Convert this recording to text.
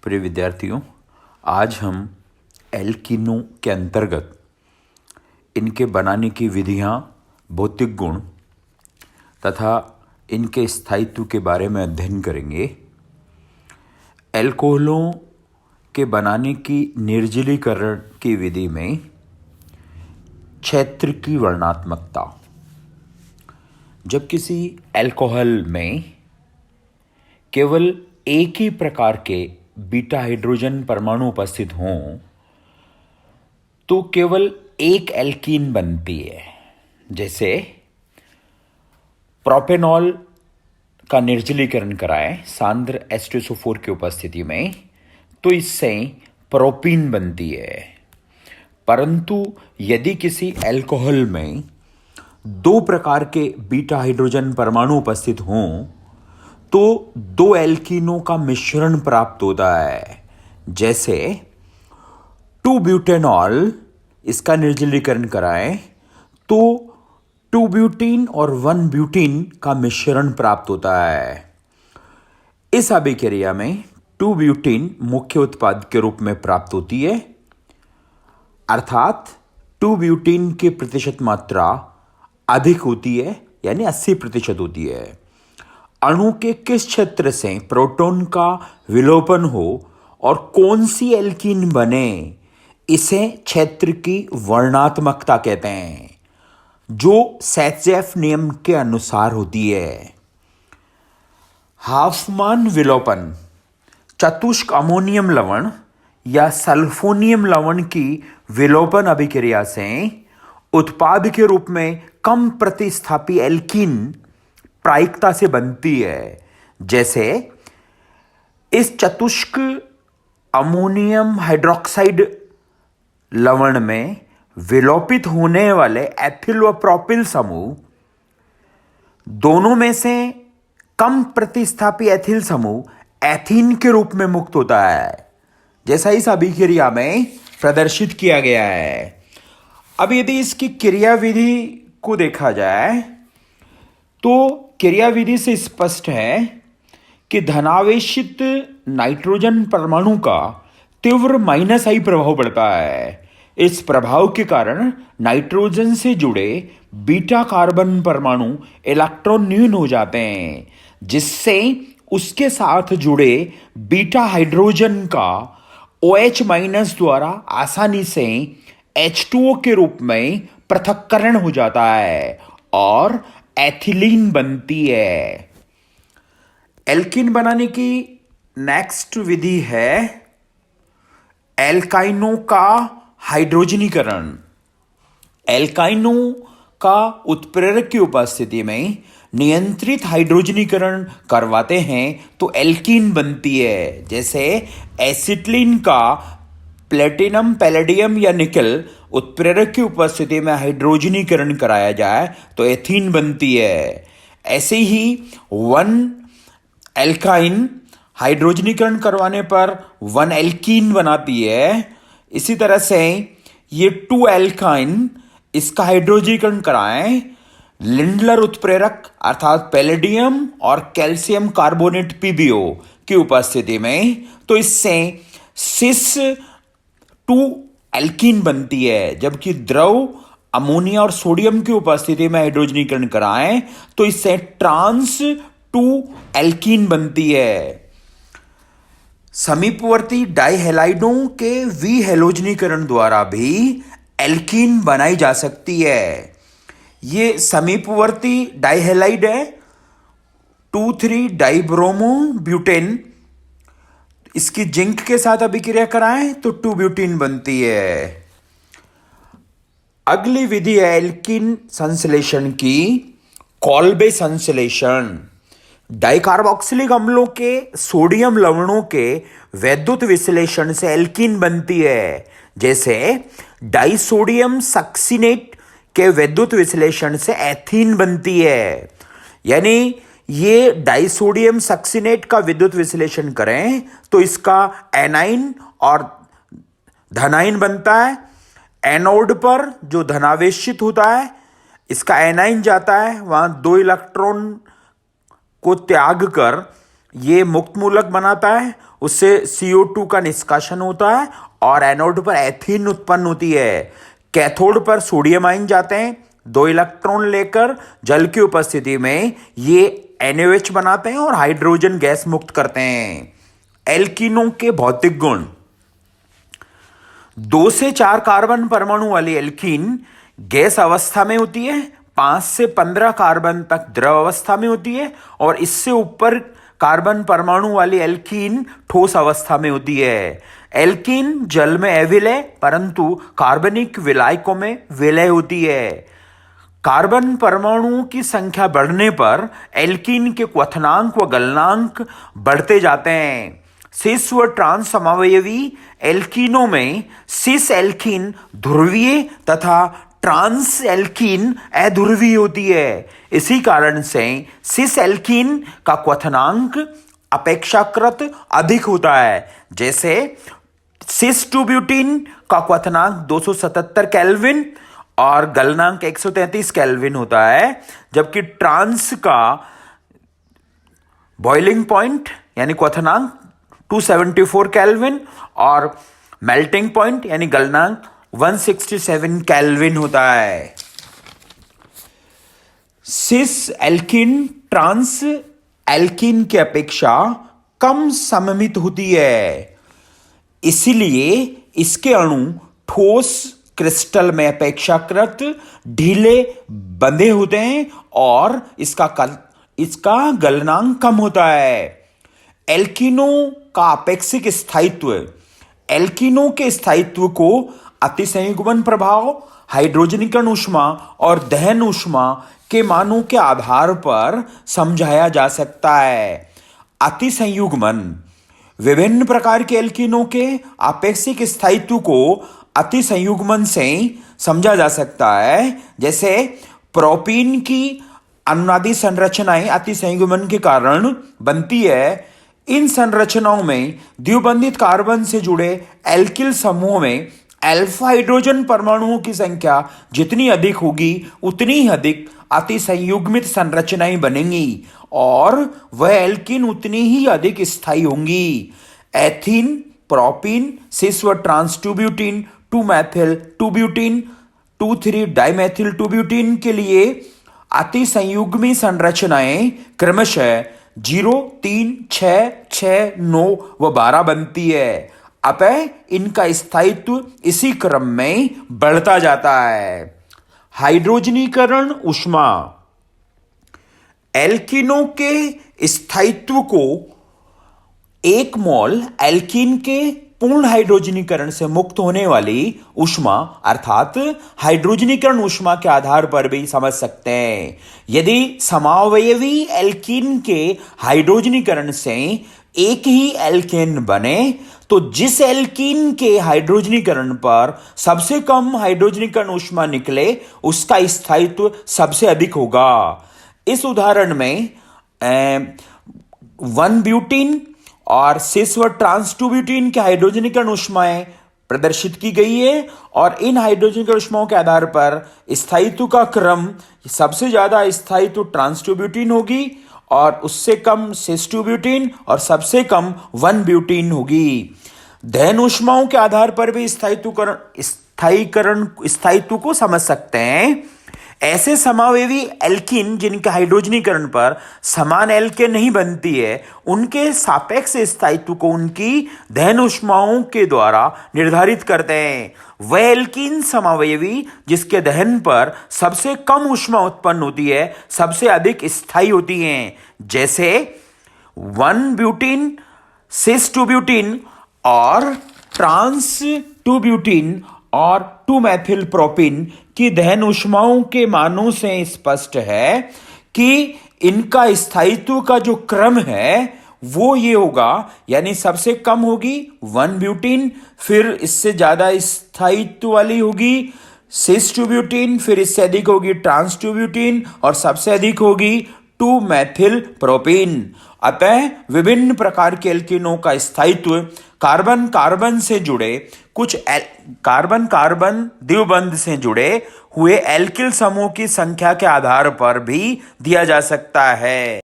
प्रिय विद्यार्थियों, आज हम एल्कीनों के अंतर्गत इनके बनाने की विधियां, भौतिक गुण तथा इनके स्थायित्व के बारे में अध्ययन करेंगे। एल्कोहलों के बनाने की निर्जलीकरण की विधि में क्षेत्र की वर्णनात्मकता। जब किसी एल्कोहल में केवल एक ही प्रकार के बीटा हाइड्रोजन परमाणु उपस्थित हों तो केवल एक एल्कीन बनती है। जैसे प्रोपेनॉल का निर्जलीकरण कराएं सांद्र H2SO4 की उपस्थिति में तो इससे प्रोपीन बनती है। परंतु यदि किसी एल्कोहल में दो प्रकार के बीटा हाइड्रोजन परमाणु उपस्थित हों तो दो एल्कीनों का मिश्रण प्राप्त होता है। जैसे 2-ब्यूटेनॉल, इसका निर्जलीकरण कराएं तो 2 ब्यूटीन और 1 ब्यूटीन का मिश्रण प्राप्त होता है। इस अभिक्रिया में 2 ब्यूटीन मुख्य उत्पाद के रूप में प्राप्त होती है, अर्थात 2 ब्यूटीन की प्रतिशत मात्रा अधिक होती है, यानी 80% होती है। अणु के किस क्षेत्र से प्रोटॉन का विलोपन हो और कौन सी एल्कीन बने, इसे क्षेत्र की वर्णनात्मकता कहते हैं, जो सेट्जेफ नियम के अनुसार होती है। हाफमान विलोपन चतुष्क अमोनियम लवण या सल्फोनियम लवण की विलोपन अभिक्रिया से उत्पाद के रूप में कम प्रतिस्थापी एल्कीन प्रायिकता से बनती है। जैसे इस चतुष्क अमोनियम हाइड्रोक्साइड लवण में विलोपित होने वाले एथिल व प्रोपिल समूह दोनों में से कम प्रतिस्थापी एथिल समूह एथीन के रूप में मुक्त होता है, जैसा इस अभिक्रिया में प्रदर्शित किया गया है। अब यदि इसकी क्रियाविधि को देखा जाए तो क्रियाविधि से स्पष्ट है कि धनावेशित नाइट्रोजन परमाणु का तीव्र -I प्रभाव पड़ता है। इस प्रभाव के कारण नाइट्रोजन से जुड़े बीटा कार्बन परमाणु इलेक्ट्रॉन न्यून हो जाते हैं, जिससे उसके साथ जुड़े बीटा हाइड्रोजन का OH- द्वारा आसानी से H2O के रूप में पृथक्करण हो जाता है और एथिलीन बनती है। एल्कीन बनाने की नेक्स्ट विधि है एल्काइनों का हाइड्रोजनीकरण। एल्काइनों का उत्प्रेरक की उपस्थिति में नियंत्रित हाइड्रोजनीकरण करवाते हैं तो एल्कीन बनती है। जैसे एसिटिलीन का प्लेटिनम, पैलेडियम या निकल उत्प्रेरक की उपस्थिति में हाइड्रोजनीकरण कराया जाए तो एथीन बनती है। ऐसे ही 1 एल्काइन हाइड्रोजनीकरण करवाने पर 1 एल्कीन बनाती है। इसी तरह से ये 2 एल्काइन, इसका हाइड्रोजनीकरण कराएं लिंडलर उत्प्रेरक अर्थात पैलेडियम और कैल्शियम कार्बोनेट PbO की उपस्थिति में तो इससे सिस 2 एल्कीन बनती है। जबकि द्रव अमोनिया और सोडियम की उपस्थिति में हाइड्रोजनीकरण कराएं तो इससे ट्रांस 2 एल्कीन बनती है। समीपवर्ती डाइहैलाइडों के विहैलोजनीकरण द्वारा भी एल्कीन बनाई जा सकती है। ये समीपवर्ती डाइहैलाइड है 2,3 डाइब्रोमो ब्यूटेन, इसकी जिंक के साथ अभिक्रिया कराएं तो 2 ब्यूटीन बनती है। अगली विधि है एल्कीन संश्लेषण की, कॉल्बे संश्लेषण। डाइकार्बोक्सिलिक अम्लों के सोडियम लवणों के वैद्युत विश्लेषण से एल्कीन बनती है। जैसे डाइसोडियम सक्सिनेट के वैद्युत विश्लेषण से एथीन बनती है। यानी ये डाइसोडियम सक्सिनेट का विद्युत विश्लेषण करें तो इसका एनाइन और धनाइन बनता है। एनोड पर जो धनावेशित होता है इसका एनाइन जाता है, वहां 2 इलेक्ट्रॉन को त्याग कर ये मुक्त मूलक बनाता है उससे CO2 का निष्कासन होता है और एनोड पर एथीन उत्पन्न होती है। कैथोड पर सोडियम आयन जाते हैं, 2 इलेक्ट्रॉन लेकर जल की उपस्थिति में ये NaOH बनाते हैं और हाइड्रोजन गैस मुक्त करते हैं। एल्कीनों के भौतिक गुण। 2 से 4 कार्बन परमाणु वाली एल्कीन गैस अवस्था में होती है, 5 से 15 कार्बन तक द्रव अवस्था में होती है और इससे ऊपर कार्बन परमाणु वाली एल्कीन ठोस अवस्था में होती है। एल्कीन जल में अविलय परंतु कार्बनिक विलायकों में विलय होती है। कार्बन परमाणुओं की संख्या बढ़ने पर एल्कीन के क्वथनांक व गलनांक बढ़ते जाते हैं। सिस व ट्रांस समअवयवी एल्कीनों में सिस एल्कीन ध्रुवीय तथा ट्रांस एल्कीन अध्रुवीय होती है। इसी कारण से सिस एल्कीन का क्वथनांक अपेक्षाकृत अधिक होता है। जैसे सिस 2 ब्यूटीन का क्वथनांक 277 केल्विन और गलनांक 133 केल्विन होता है, जबकि ट्रांस का बॉइलिंग पॉइंट यानी क्वथनांक 274 केल्विन और मेल्टिंग पॉइंट यानी गलनांक 167 केल्विन होता है। सिस एल्कीन ट्रांस एल्कीन की अपेक्षा कम सममित होती है, इसलिए इसके अणु ठोस क्रिस्टल में अपेक्षाकृत ढीले बंधे होते हैं और इसका गलनांक कम होता है। एल्कीनों का अपेक्षिक स्थायित्व। एल्कीनों के स्थायित्व को अतिसंयुग्मन प्रभाव, हाइड्रोजनीकरण ऊष्मा और दहन ऊष्मा के मानों के आधार पर समझाया जा सकता है। अतिसंयुग्मन। विभिन्न प्रकार के एल्कीनों के अपेक्षिक स्थायित्व को अतिसंयुग्मन से समझा जा सकता है। जैसे प्रोपीन की अनुनादी संरचनाएं अतिसंयुग्मन के कारण बनती है। इन संरचनाओं में द्विबंधित कार्बन से जुड़े एल्किल समूह में अल्फा हाइड्रोजन परमाणुओं की संख्या जितनी अधिक होगी उतनी ही अधिक अतिसंयुग्मित संरचनाएं बनेंगी और वह एल्कीन उतनी ही अधिक स्थायी होंगी। एथीन, प्रोपीन, सिस व trans 2 butene, 2 methyl 2 butene, 2,3 dimethyl 2 butene के लिए अतिसंयुग्मी संरचनाएं क्रमशः 0, 3, 6, 6, 9 व 12 बनती है। अतः इनका स्थायित्व इसी क्रम में बढ़ता जाता है। हाइड्रोजनीकरण ऊष्मा। एल्कीनों के स्थायित्व को 1 मोल एल्कीन के पूर्ण हाइड्रोजनीकरण से मुक्त होने वाली ऊष्मा अर्थात हाइड्रोजनीकरण ऊष्मा के आधार पर भी समझ सकते हैं। यदि समावयवी एल्कीन के हाइड्रोजनीकरण से एक ही एल्केन बने तो जिस एल्कीन के हाइड्रोजनीकरण पर सबसे कम हाइड्रोजनीकरण ऊष्मा निकले उसका स्थायित्व सबसे अधिक होगा। इस उदाहरण में 1 ब्यूटीन और सिस व ट्रांस 2 ब्यूटीन के हाइड्रोजनीकरण ऊष्माएं प्रदर्शित की गई है और इन हाइड्रोजनीकरण ऊष्माओं के आधार पर स्थायित्व का क्रम सबसे ज्यादा स्थायित्व ट्रांस 2 ब्यूटीन होगी और उससे कम सिस 2 ब्यूटीन और सबसे कम 1 ब्यूटीन होगी। दहन ऊष्माओं के आधार पर भी स्थायित्व को समझ सकते हैं। ऐसे समावयवी एल्कीन जिनके हाइड्रोजनीकरण पर समान एल्केन नहीं बनती है उनके सापेक्ष स्थायित्व को उनकी दहन ऊष्माओं के द्वारा निर्धारित करते हैं। वह एल्कीन समावयवी जिसके दहन पर सबसे कम ऊष्मा उत्पन्न होती है सबसे अधिक स्थायी होती हैं। जैसे 1 ब्यूटीन, सिस 2 ब्यूटीन और ट्रांस 2 ब्यूटीन और 2 मैथिल प्रोपीन की दहन ऊष्माओं के मानों से स्पष्ट है कि इनका स्थायित्व का जो क्रम है वो ये होगा, यानी सबसे कम होगी 1 ब्यूटीन, फिर इससे ज्यादा स्थायित्व वाली होगी सिस 2 ब्यूटीन, फिर इससे अधिक होगी ट्रांस 2 ब्यूटीन और सबसे अधिक होगी 2 मैथिल प्रोपीन। अतः विभिन्न प्रकार के एल्कीनों का स्थायित्व कार्बन कार्बन से जुड़े कुछ कार्बन कार्बन द्विबंध से जुड़े हुए एल्किल समूह की संख्या के आधार पर भी दिया जा सकता है।